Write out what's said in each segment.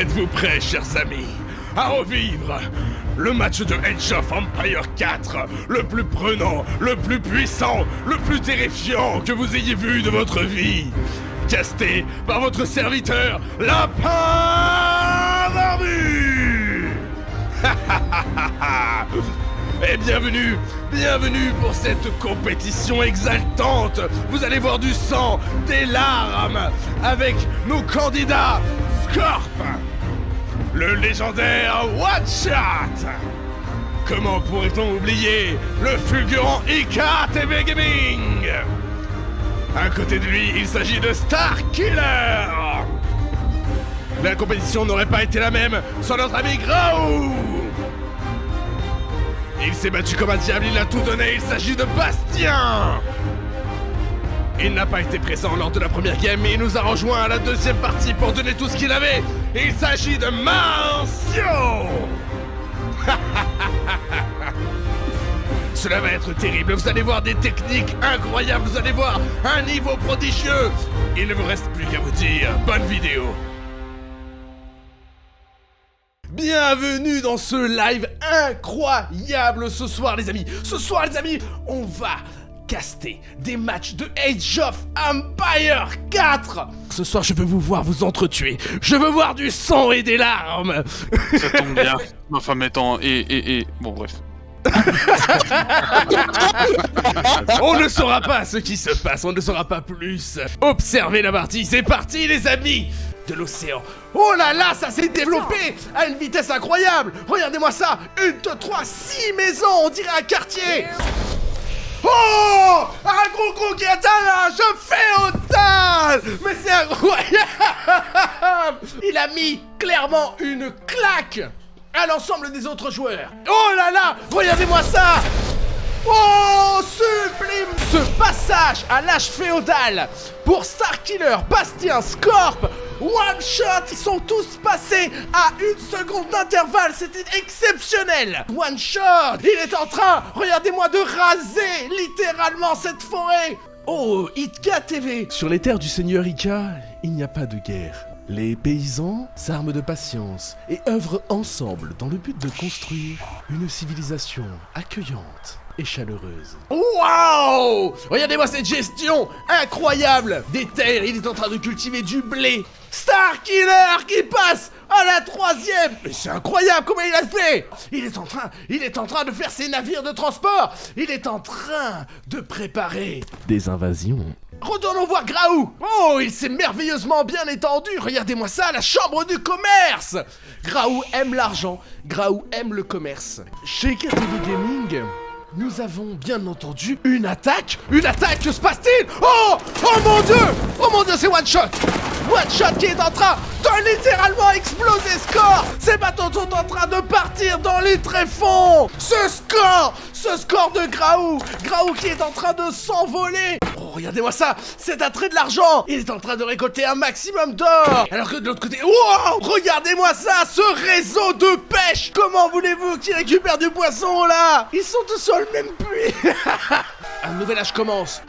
Êtes-vous prêts, chers amis, à revivre le match de Age of Empires 4, le plus prenant, le plus puissant, le plus terrifiant que vous ayez vu de votre vie, casté par votre serviteur, Lapin Barbu. Et bienvenue pour cette compétition exaltante. Vous allez voir du sang, des larmes, avec nos candidats Scorp, le légendaire One Shot. Comment pourrait-on oublier le fulgurant Ika TV Gaming? À côté de lui, il s'agit de Starkiller. La compétition n'aurait pas été la même sans notre ami Graou. Il s'est battu comme un diable, il a tout donné, il s'agit de Bastien. Il n'a pas été présent lors de la première game, mais il nous a rejoint à la deuxième partie pour donner tout ce qu'il avait. Il s'agit de Marcio. Cela va être terrible, vous allez voir des techniques incroyables, vous allez voir un niveau prodigieux. Il ne vous reste plus qu'à vous dire, bonne vidéo. Bienvenue dans ce live incroyable ce soir les amis. Ce soir les amis, on va caster des matchs de Age of Empires 4. Ce soir je veux vous voir vous entretuer. Je veux voir du sang et des larmes. Ça tombe bien, ma femme étant bon bref. On ne saura pas ce qui se passe, on ne saura pas plus. Observez la partie, c'est parti les amis. De l'océan. Oh là là, ça s'est développé à une vitesse incroyable. Regardez-moi ça, 1, 2, 3, 6 maisons, on dirait un quartier. Oh, un gros qui atteint l'âge féodal. Mais c'est incroyable. Il a mis clairement une claque à l'ensemble des autres joueurs. Oh là là, regardez-moi ça. Oh, sublime ce passage à l'âge féodal pour Starkiller, Bastien, Scorp, One Shot, ils sont tous passés à 1 seconde d'intervalle, c'était exceptionnel. One Shot, il est en train, regardez-moi, de raser littéralement cette forêt. Oh, Ika TV. Sur les terres du seigneur Ika, il n'y a pas de guerre. Les paysans s'arment de patience et œuvrent ensemble dans le but de construire une civilisation accueillante et chaleureuse. Waouh! Regardez-moi cette gestion incroyable des terres, il est en train de cultiver du blé. Starkiller qui passe à la 3e. Mais c'est incroyable comment il a fait. Il est en train de faire ses navires de transport. Il est en train de préparer des invasions. Retournons voir Graou. Oh, il s'est merveilleusement bien étendu. Regardez-moi ça, la chambre du commerce. Graou aime l'argent, Graou aime le commerce. Chez KTV Gaming, nous avons bien entendu une attaque. Que se passe-t-il? Oh mon dieu, c'est One Shot. One Shot qui est en train de littéralement exploser Scorp. Ces bateaux sont en train de partir dans les tréfonds. Ce score de Graou qui est en train de s'envoler. Oh, regardez-moi ça, c'est un trait de l'argent. Il est en train de récolter un maximum d'or. Alors que de l'autre côté, wow, regardez-moi ça, ce réseau de pêche. Comment voulez-vous qu'ils récupèrent du poisson là? Ils sont tous sur le même puits. Un nouvel âge commence,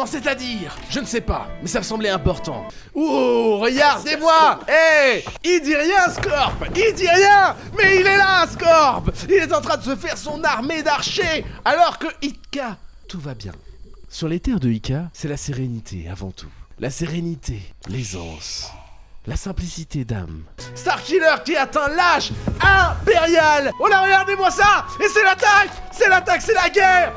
c'est-à-dire, je ne sais pas, mais ça me semblait important. Oh, regardez-moi. Hey, il dit rien Scorp, il dit rien, mais il est là Scorp. Il est en train de se faire son armée d'archers, alors que Ika, tout va bien. Sur les terres de Ika, c'est la sérénité avant tout. La sérénité, l'aisance, la simplicité d'âme. Starkiller qui atteint l'âge impérial. Oh là, regardez-moi ça. Et c'est l'attaque, c'est la guerre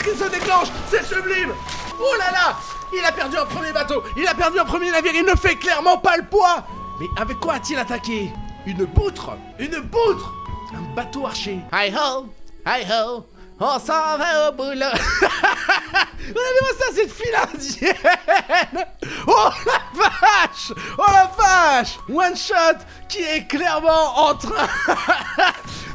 qui se déclenche, c'est sublime. Oh là là, il a perdu un premier bateau, il a perdu un premier navire, il ne fait clairement pas le poids. Mais avec quoi a-t-il attaqué? Une poutre, un bateau archer. Hi ho, on s'en va au boulot. Regardez-moi ça, cette file indienne. Oh la vache. One Shot qui est clairement en train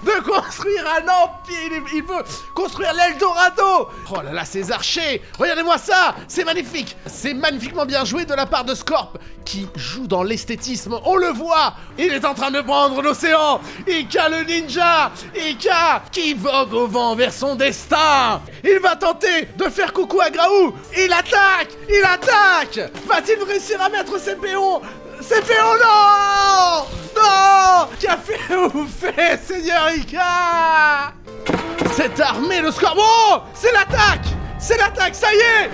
de construire un empire. Il veut construire l'Eldorado. Oh là là, ces archers. Regardez-moi ça, c'est magnifique. C'est magnifiquement bien joué de la part de Scorp qui joue dans l'esthétisme. On le voit, il est en train de prendre l'océan. Ika le ninja, Ika qui vogue au vent vers son destin. Il va tenter de faire coucou à Graou. Il attaque. Va-t-il réussir à mettre ses péons C'est fait, oh non! Non! Qu'avez-vous fait, Seigneur Ika? Cette armée de Scorp... Oh! C'est l'attaque! C'est l'attaque, ça y est,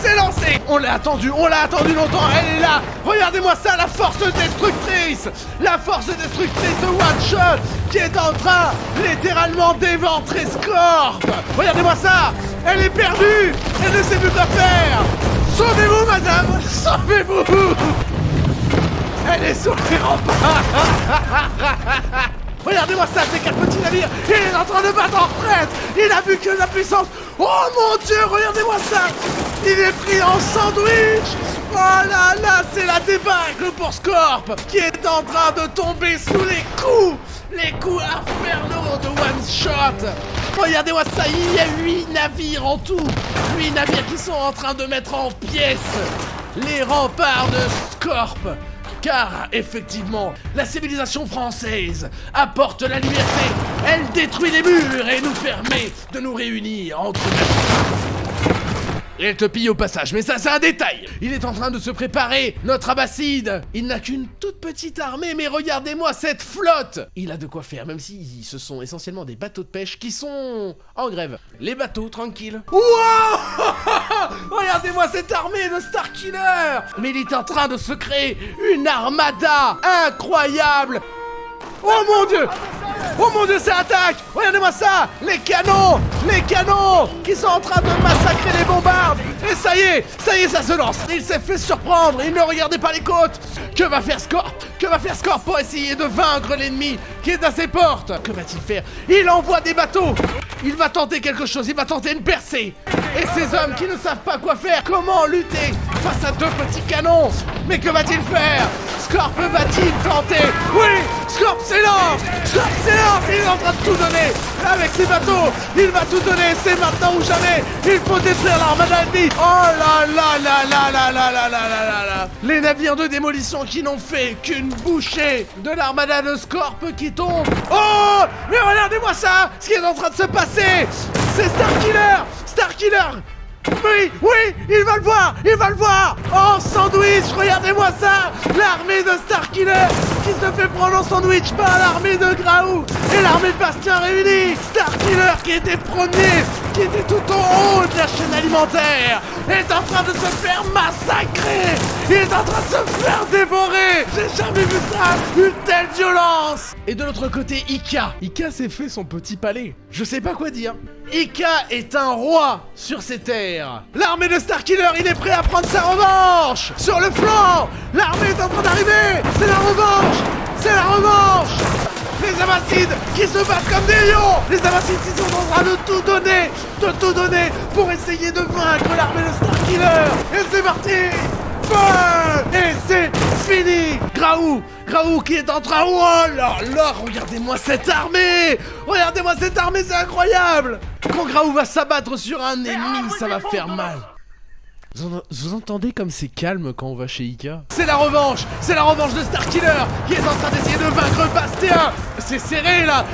c'est lancé. On l'a attendu longtemps, elle est là. Regardez-moi ça, la force destructrice de One Shot qui est en train littéralement d'éventrer Scorp. Regardez-moi ça, elle est perdue, elle ne sait plus quoi faire. Sauvez-vous, madame, sauvez-vous. Elle est sur les remparts. Regardez-moi ça, ces 4 petits navires. Il est en train de battre en retraite. Il a vu que la puissance. Oh mon Dieu, regardez-moi ça. Il est pris en sandwich. Oh là là, c'est la débâcle pour Scorp qui est en train de tomber sous les coups infernaux de One Shot. Regardez-moi ça, il y a 8 navires en tout. 8 navires qui sont en train de mettre en pièces les remparts de Scorp. Car, effectivement, la civilisation française apporte la liberté. Elle détruit les murs et nous permet de nous réunir entre nations. Et elle te pille au passage, mais ça c'est un détail. Il est en train de se préparer, notre Abbasside. Il n'a qu'une toute petite armée, mais regardez-moi cette flotte. Il a de quoi faire, même si ce sont essentiellement des bateaux de pêche qui sont en grève. Les bateaux, tranquilles. Wow. Regardez-moi cette armée de Starkiller. Mais il est en train de se créer une armada incroyable. Oh mon Dieu! Oh mon Dieu, ça attaque! Regardez-moi ça! Les canons qui sont en train de massacrer les bombardes! Et ça y est, ça se lance! Il s'est fait surprendre, il ne regardait pas les côtes! Que va faire Scorp pour essayer de vaincre l'ennemi qui est à ses portes? Que va-t-il faire? Il envoie des bateaux! Il va tenter quelque chose, il va tenter une percée! Et ces hommes qui ne savent pas quoi faire, comment lutter face à 2 petits canons? Mais que va-t-il faire? Scorp va-t-il tenter? Oui! Scorp s'élance! Il est en train de tout donner! Avec ses bateaux, il va tout donner! C'est maintenant ou jamais! Il faut détruire l'armada ennemie! Oh là là là là là là là là là là! Les navires de démolition qui n'ont fait qu'une bouchée de l'armada de Scorp qui tombe! Oh! Mais regardez-moi ça! Ce qui est en train de se passer! C'est Starkiller! Oui, il va le voir! En sandwich, regardez-moi ça! L'armée de Starkiller qui se fait prendre en sandwich par l'armée de Graou et l'armée de Bastien réunis! Starkiller qui était premier, qui était tout en haut de la chaîne alimentaire, est en train de se faire massacrer! Il est en train de se faire dévorer! J'ai jamais vu ça! Une telle violence! Et de l'autre côté, Ika s'est fait son petit palais. Je sais pas quoi dire. Ika est un roi sur ces terres. L'armée de Starkiller, il est prêt à prendre sa revanche. Sur le flanc, l'armée est en train d'arriver. C'est la revanche. Les Abbassides qui se battent comme des lions. Les Abbassides qui sont en train de tout donner pour essayer de vaincre l'armée de Starkiller. Et c'est parti. Et c'est fini. Graou qui est en train... Oh là là, regardez-moi cette armée, c'est incroyable. Quand Graou va s'abattre sur un ennemi, ça va faire mal. Vous entendez comme c'est calme quand on va chez Ika? C'est la revanche de Starkiller qui est en train d'essayer de vaincre Bastien. C'est serré là,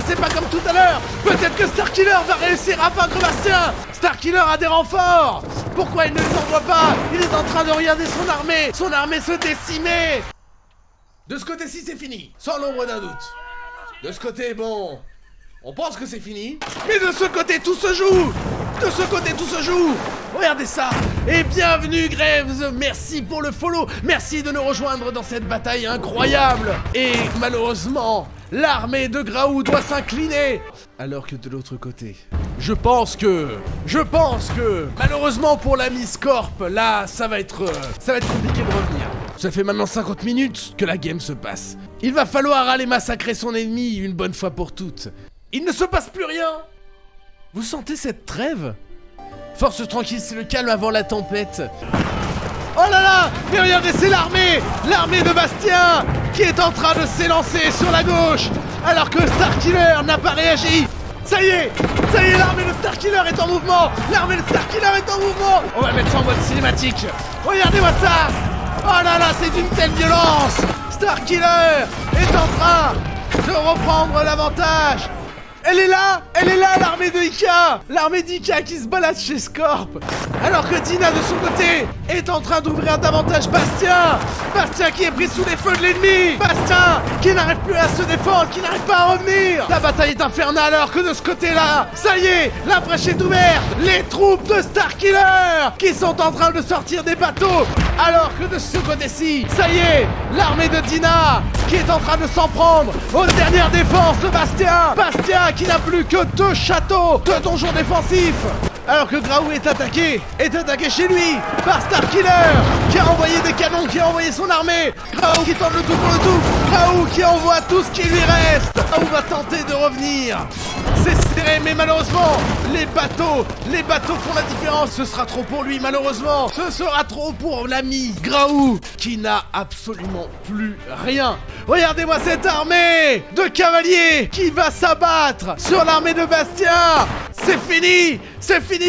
c'est pas comme tout à l'heure. Peut-être que Starkiller va réussir à vaincre Bastien. Starkiller a des renforts. Pourquoi il ne les envoie pas? Il est en train de regarder son armée se décimer. De ce côté-ci c'est fini, sans l'ombre d'un doute. De ce côté, bon, on pense que c'est fini. Mais de ce côté tout se joue. Regardez ça. Et bienvenue Graves. Merci pour le follow. Merci de nous rejoindre dans cette bataille incroyable. Et malheureusement, l'armée de Graou doit s'incliner. Alors que de l'autre côté, je pense que malheureusement pour l'ami Scorp, là ça va être compliqué de revenir. Ça fait maintenant 50 minutes que la game se passe. Il va falloir aller massacrer son ennemi une bonne fois pour toutes. Il ne se passe plus rien. Vous sentez cette trêve? Force tranquille, c'est le calme avant la tempête. Oh là là! Mais regardez, c'est l'armée de Bastien qui est en train de s'élancer sur la gauche alors que Starkiller n'a pas réagi. Ça y est, l'armée de Starkiller est en mouvement. On va mettre ça en mode cinématique. Regardez-moi ça. Oh là là, c'est d'une telle violence. Starkiller est en train de reprendre l'avantage. Elle est là, l'armée de Ika. L'armée d'Ika qui se balade chez Scorp. Alors que Dina, de son côté, est en train d'ouvrir davantage Bastien. Bastien qui est pris sous les feux de l'ennemi. Bastien qui n'arrive plus à se défendre, qui n'arrive pas à revenir. La bataille est infernale alors que de ce côté-là, ça y est, la brèche est ouverte. Les troupes de Starkiller qui sont en train de sortir des bateaux. Alors que de ce côté-ci, ça y est, l'armée de Dina qui est en train de s'en prendre aux dernières défenses de Bastien. Bastien qui n'a plus que 2 châteaux, 2 donjons défensifs. Alors que Graou est attaqué chez lui par Starkiller qui a envoyé des canons, qui a envoyé son armée. Graou qui tente le tout pour le tout. Graou qui envoie tout ce qui lui reste. Graou va tenter de revenir. C'est serré mais malheureusement les bateaux font la différence. Ce sera trop pour lui malheureusement. Ce sera trop pour l'ami Graou qui n'a absolument plus rien. Regardez-moi cette armée de cavaliers qui va s'abattre sur l'armée de Bastien. C'est fini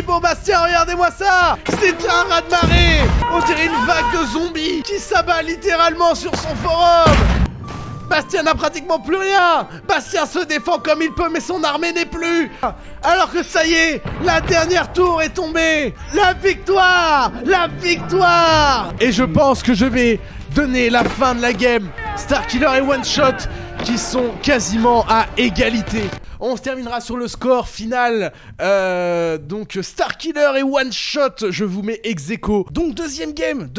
pour Bastien, regardez-moi ça. C'est un raz-de-marée. On dirait une vague de zombies qui s'abat littéralement sur son forum. Bastien n'a pratiquement plus rien. Bastien se défend comme il peut mais son armée n'est plus. Alors que ça y est, la dernière tour est tombée. La victoire. Et je pense que je vais donner la fin de la game. Starkiller et One Shot qui sont quasiment à égalité. On se terminera sur le score final. Donc Starkiller et One Shot, je vous mets ex aequo. Donc deuxième game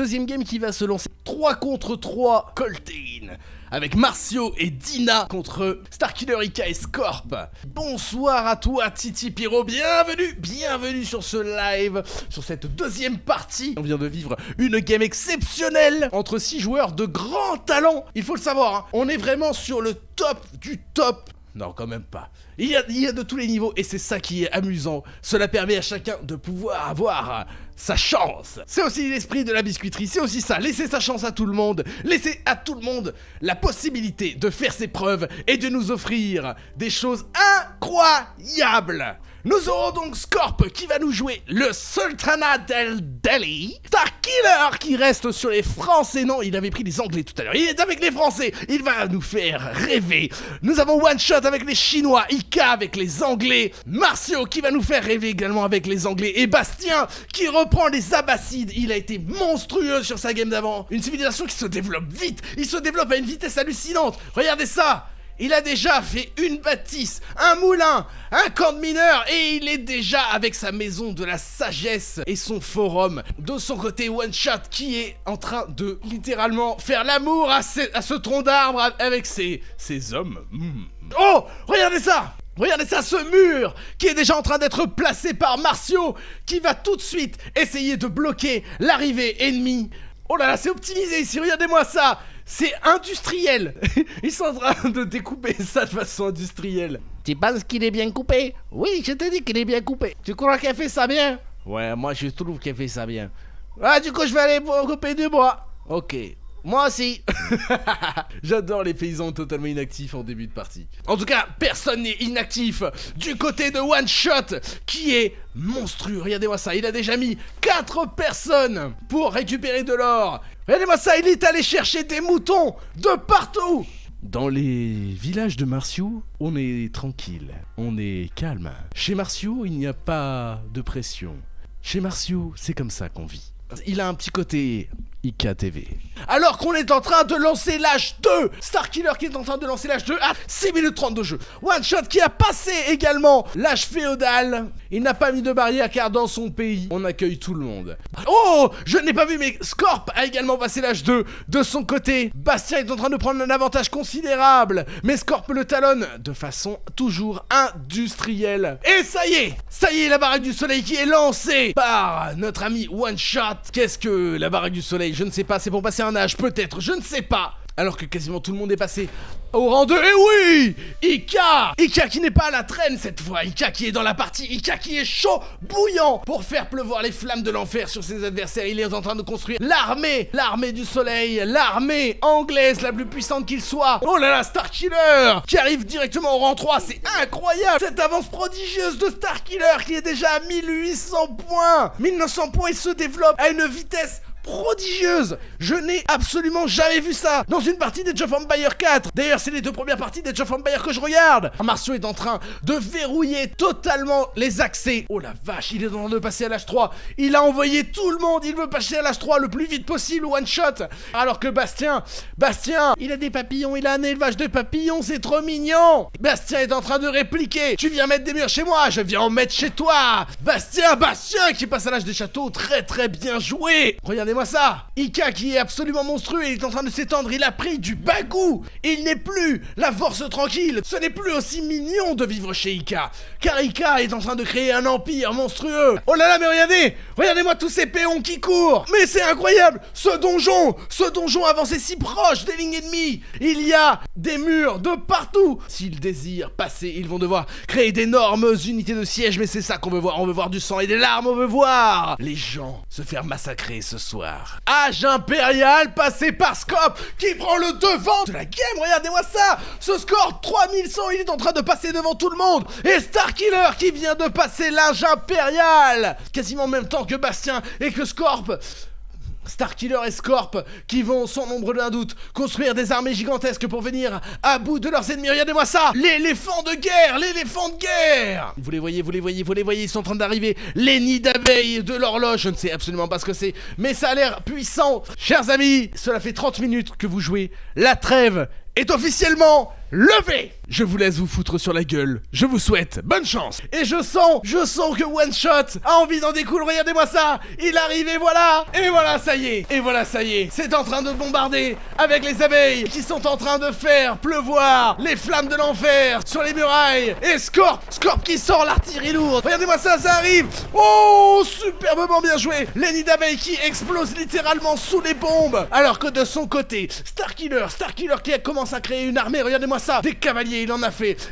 qui va se lancer 3 contre 3 Coltane. Avec Marcio et Dina contre Starkiller, Ika et Scorp. Bonsoir à toi Titi Pyro, bienvenue sur ce live, sur cette deuxième partie. On vient de vivre une game exceptionnelle entre 6 joueurs de grand talent. Il faut le savoir, hein. On est vraiment sur le top du top. Non, quand même pas. Il y a de tous les niveaux et c'est ça qui est amusant. Cela permet à chacun de pouvoir avoir sa chance. C'est aussi l'esprit de la biscuiterie, c'est aussi ça. Laisser sa chance à tout le monde. Laisser à tout le monde la possibilité de faire ses preuves et de nous offrir des choses incroyables. Nous aurons donc Scorp qui va nous jouer le Sultanat del Delhi. Starkiller qui reste sur les Français. Non, il avait pris les Anglais tout à l'heure. Il est avec les Français. Il va nous faire rêver. Nous avons One Shot avec les Chinois. Ika avec les Anglais. Marcio qui va nous faire rêver également avec les Anglais. Et Bastien qui reprend les Abbassides. Il a été monstrueux sur sa game d'avant. Une civilisation qui se développe vite. Il se développe à une vitesse hallucinante. Regardez ça. Il a déjà fait une bâtisse, un moulin, un camp de mineurs et il est déjà avec sa maison de la sagesse et son forum. De son côté, One Shot qui est en train de littéralement faire l'amour à ce tronc d'arbre avec ses hommes. Oh, regardez ça! Regardez ça, ce mur qui est déjà en train d'être placé par Marcio qui va tout de suite essayer de bloquer l'arrivée ennemie. Oh là là, c'est optimisé ici, regardez-moi ça. C'est industriel. Ils sont en train de découper ça de façon industrielle. Tu penses qu'il est bien coupé? Oui, je te dis qu'il est bien coupé. Tu crois qu'elle fait ça bien? Ouais, moi je trouve qu'elle fait ça bien. Ah, du coup, je vais aller couper du bois. Ok. Moi aussi. J'adore les paysans totalement inactifs en début de partie. En tout cas, personne n'est inactif du côté de One Shot qui est monstrueux. Regardez-moi ça, il a déjà mis 4 personnes pour récupérer de l'or. Regardez-moi ça, il est allé chercher des moutons de partout. Dans les villages de Marcio, on est tranquille, on est calme. Chez Marcio, il n'y a pas de pression. Chez Marcio, c'est comme ça qu'on vit. Il a un petit côté Ika TV. Alors qu'on est en train de lancer l'âge 2, Starkiller qui est en train de lancer l'âge 2 à 6 minutes 30 de jeu. One Shot qui a passé également l'âge féodal. Il n'a pas mis de barrière car dans son pays, on accueille tout le monde. Oh, je n'ai pas vu mais Scorp a également passé l'âge 2 de son côté. Bastien est en train de prendre un avantage considérable. Mais Scorp le talonne de façon toujours industrielle. Et ça y est, la baraque du soleil qui est lancée par notre ami One Shot. Qu'est-ce que la baraque du soleil? Je ne sais pas, c'est pour passer un âge, peut-être, je ne sais pas. Alors que quasiment tout le monde est passé au rang 2, et oui, Ika qui n'est pas à la traîne cette fois, Ika qui est dans la partie, Ika qui est chaud, bouillant, pour faire pleuvoir les flammes de l'enfer sur ses adversaires. Il est en train de construire l'armée du soleil, l'armée anglaise la plus puissante qu'il soit. Oh là là, Starkiller qui arrive directement au rang 3, c'est incroyable. Cette avance prodigieuse de Starkiller qui est déjà à 1800 points. 1900 points, il se développe à une vitesse prodigieuse. Je n'ai absolument jamais vu ça dans une partie d'Age of Empires 4. D'ailleurs, c'est les 2 premières parties d'Age of Empires que je regarde. Marcio est en train de verrouiller totalement les accès. Oh la vache, il est en train de passer à l'H3. Il a envoyé tout le monde. Il veut passer à l'H3 le plus vite possible, one shot. Alors que Bastien, il a des papillons. Il a un élevage de papillons. C'est trop mignon. Bastien est en train de répliquer. Tu viens mettre des murs chez moi, je viens en mettre chez toi. Bastien qui passe à l'âge des châteaux. Très très bien joué. Regardez-moi ça. Ika qui est absolument monstrueux. Il est en train de s'étendre. Il a pris du bagou. Il n'est plus la force tranquille. Ce n'est plus aussi mignon de vivre chez Ika. Car Ika est en train de créer un empire monstrueux. Oh là là, mais regardez-moi tous ces péons qui courent. Mais c'est incroyable. Ce donjon avancé si proche des lignes ennemies. Il y a des murs de partout. S'ils désirent passer, ils vont devoir créer d'énormes unités de siège. Mais c'est ça qu'on veut voir. On veut voir du sang et des larmes. On veut voir les gens se faire massacrer ce soir. Âge impérial passé par Scorp qui prend le devant de la game. Regardez-moi ça. Ce score 3100, il est en train de passer devant tout le monde. Et Starkiller qui vient de passer l'âge impérial quasiment en même temps que Bastien et que Scorp. Starkiller et Scorp qui vont, sans nombre d'un doute, construire des armées gigantesques pour venir à bout de leurs ennemis. Regardez-moi ça. L'éléphant de guerre. Vous les voyez, ils sont en train d'arriver. Les nids d'abeilles de l'horloge, je ne sais absolument pas ce que c'est, mais ça a l'air puissant. Chers amis, cela fait 30 minutes que vous jouez. La trêve est officiellement levée. Je vous laisse vous foutre sur la gueule. Je vous souhaite bonne chance. Et je sens que One Shot a envie d'en découdre. Regardez-moi ça. Il arrive et voilà, ça y est. C'est en train de bombarder avec les abeilles qui sont en train de faire pleuvoir les flammes de l'enfer sur les murailles. Et Scorp qui sort l'artillerie lourde. Regardez-moi ça arrive. Oh, superbement bien joué. Les nids d'abeilles qui explosent littéralement sous les bombes. Alors que de son côté, Starkiller qui a commencé à créer une armée. Regardez-moi ça. Des cavaliers,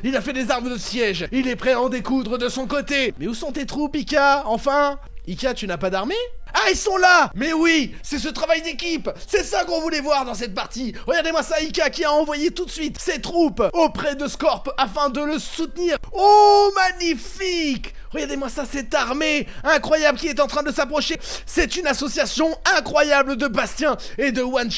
il a fait des armes de siège. Il est prêt à en découdre de son côté. Mais où sont tes troupes, Ika? Enfin, Ika, tu n'as pas d'armée? Ah, ils sont là! Mais oui, c'est ce travail d'équipe! C'est ça qu'on voulait voir dans cette partie! Regardez-moi ça, Ika qui a envoyé tout de suite ses troupes auprès de Scorp afin de le soutenir. Oh, magnifique! Regardez-moi ça, cette armée incroyable qui est en train de s'approcher. C'est une association incroyable de Bastien et de One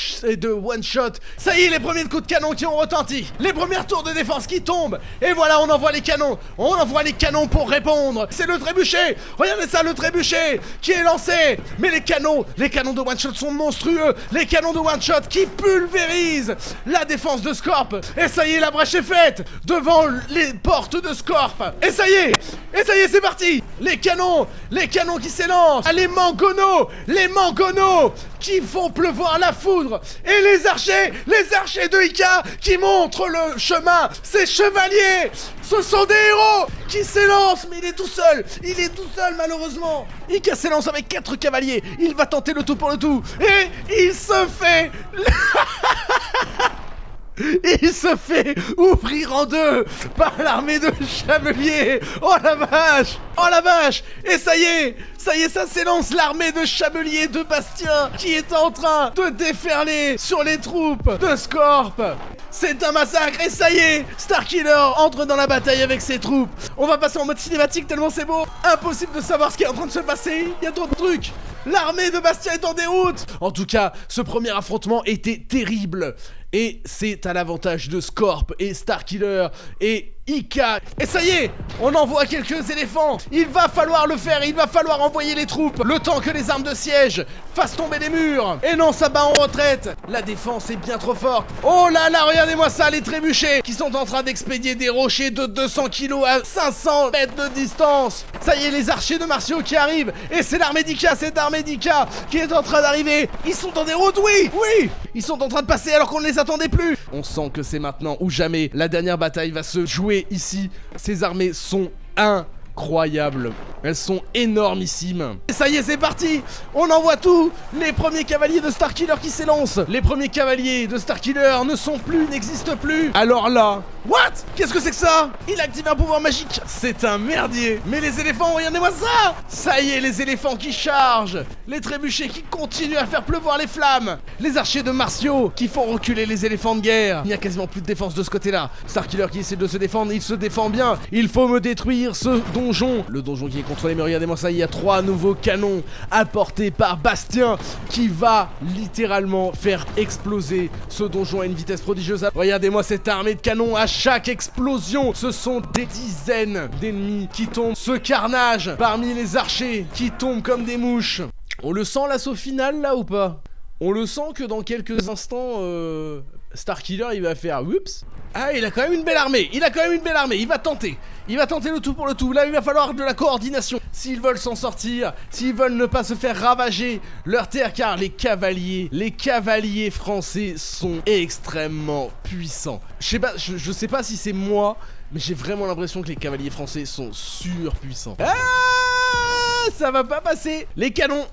Shot. Ça y est, les premiers coups de canon qui ont retenti. Les premières tours de défense qui tombent. Et voilà, on envoie les canons. On envoie les canons pour répondre. C'est le trébuchet. Regardez ça, le trébuchet qui est lancé. Mais les canons de One Shot sont monstrueux. Les canons de One Shot qui pulvérisent la défense de Scorp. Et ça y est, la brèche est faite devant les portes de Scorp. Et ça y est, c'est parti. Les canons qui s'élancent. Ah, les mangonaux qui font pleuvoir la foudre. Et les archers de Ika qui montrent le chemin. Ces chevaliers, ce sont des héros qui s'élancent. Mais il est tout seul malheureusement. Ika s'élance avec 4 cavaliers. Il va tenter le tout pour le tout. Et il se fait... Il se fait ouvrir en deux par l'armée de Chabelier. Oh la vache. Et ça y est, ça s'élance l'armée de Chabelier de Bastien qui est en train de déferler sur les troupes de Scorp. C'est un massacre et ça y est, Starkiller entre dans la bataille avec ses troupes. On va passer en mode cinématique tellement c'est beau. Impossible de savoir ce qui est en train de se passer, il y a trop de trucs. L'armée de Bastien est en déroute. En tout cas, ce premier affrontement était terrible. Et c'est à l'avantage de Scorp et Starkiller et Ika. Et ça y est, on envoie quelques éléphants. Il va falloir le faire, il va falloir envoyer les troupes. Le temps que les armes de siège fassent tomber les murs. Et non, ça bat en retraite. La défense est bien trop forte. Oh là là, regardez-moi ça, les trébuchets qui sont en train d'expédier des rochers de 200 kilos à 500 mètres de distance. Ça y est, les archers de Marcio qui arrivent. Et c'est l'armée d'Ika, qui est en train d'arriver. Ils sont en déroute, oui. Ils sont en train de passer alors qu'on ne les attendait plus. On sent que c'est maintenant ou jamais. La dernière bataille va se jouer ici. Ces armées sont incroyables. Elles sont énormissimes. Et ça y est, c'est parti. On envoie tout. Les premiers cavaliers de Starkiller qui s'élancent. Les premiers cavaliers de Starkiller n'existent plus. Alors là, what? Qu'est-ce que c'est que ça? Il a activé un pouvoir magique. C'est un merdier. Mais les éléphants, regardez-moi ça. Ça y est, les éléphants qui chargent. Les trébuchets qui continuent à faire pleuvoir les flammes. Les archers de Marcio qui font reculer les éléphants de guerre. Il n'y a quasiment plus de défense de ce côté-là. Starkiller qui essaie de se défendre, il se défend bien. Il faut me détruire ce dont donjon. Le donjon qui est contrôlé, mais regardez-moi ça, il y a 3 nouveaux canons apportés par Bastien qui va littéralement faire exploser ce donjon à une vitesse prodigieuse. Regardez-moi cette armée de canons, à chaque explosion, ce sont des dizaines d'ennemis qui tombent. Ce carnage parmi les archers qui tombent comme des mouches. On le sent l'assaut final là ou pas? On le sent que dans quelques instants, Starkiller il va faire whoops. Ah, il a quand même une belle armée, il va tenter le tout pour le tout. Là il va falloir de la coordination s'ils veulent s'en sortir, s'ils veulent ne pas se faire ravager leur terre, car les cavaliers français sont extrêmement puissants. Je sais pas si c'est moi, mais j'ai vraiment l'impression que les cavaliers français sont surpuissants. Ah, ça va pas passer. Les canons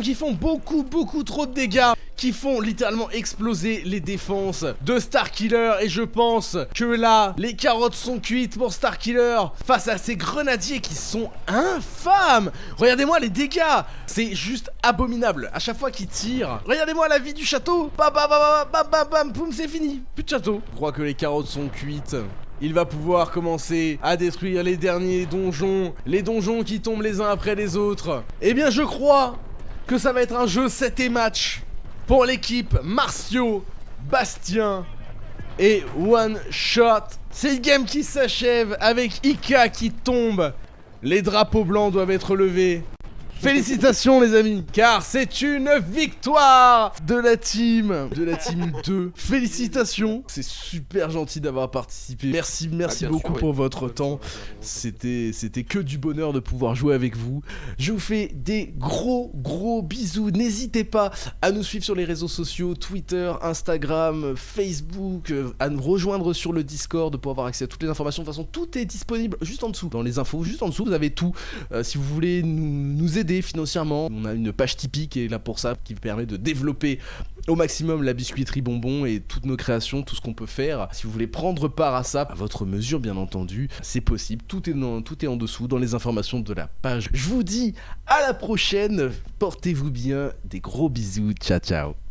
qui font beaucoup trop de dégâts, qui font littéralement exploser les défenses de Starkiller. Et je pense que là, les carottes sont cuites pour Starkiller face à ces grenadiers qui sont infâmes. Regardez-moi les dégâts, c'est juste abominable. À chaque fois qu'ils tirent, regardez-moi la vie du château. Bam bam bam bam bam bam, boum, c'est fini. Plus de château. Je crois que les carottes sont cuites. Il va pouvoir commencer à détruire les derniers donjons, les donjons qui tombent les uns après les autres. Eh bien, je crois que ça va être un jeu 7 et match pour l'équipe Martiaux, Bastien et One Shot. C'est une game qui s'achève avec Ika qui tombe. Les drapeaux blancs doivent être levés. Félicitations les amis, car c'est une victoire de la team 2. Félicitations, c'est super gentil d'avoir participé. Merci beaucoup pour votre temps. C'était que du bonheur de pouvoir jouer avec vous. Je vous fais des gros bisous. N'hésitez pas à nous suivre sur les réseaux sociaux, Twitter, Instagram, Facebook, à nous rejoindre sur le Discord pour avoir accès à toutes les informations. De toute façon, tout est disponible juste en dessous, dans les infos, juste en dessous, vous avez tout. Si vous voulez nous aider financièrement, on a une page Tipeee qui est là pour ça, qui permet de développer au maximum la biscuiterie bonbon et toutes nos créations, tout ce qu'on peut faire. Si vous voulez prendre part à ça, à votre mesure bien entendu, c'est possible, tout est en dessous dans les informations de la page. Je vous dis à la prochaine, portez-vous bien, des gros bisous, ciao ciao.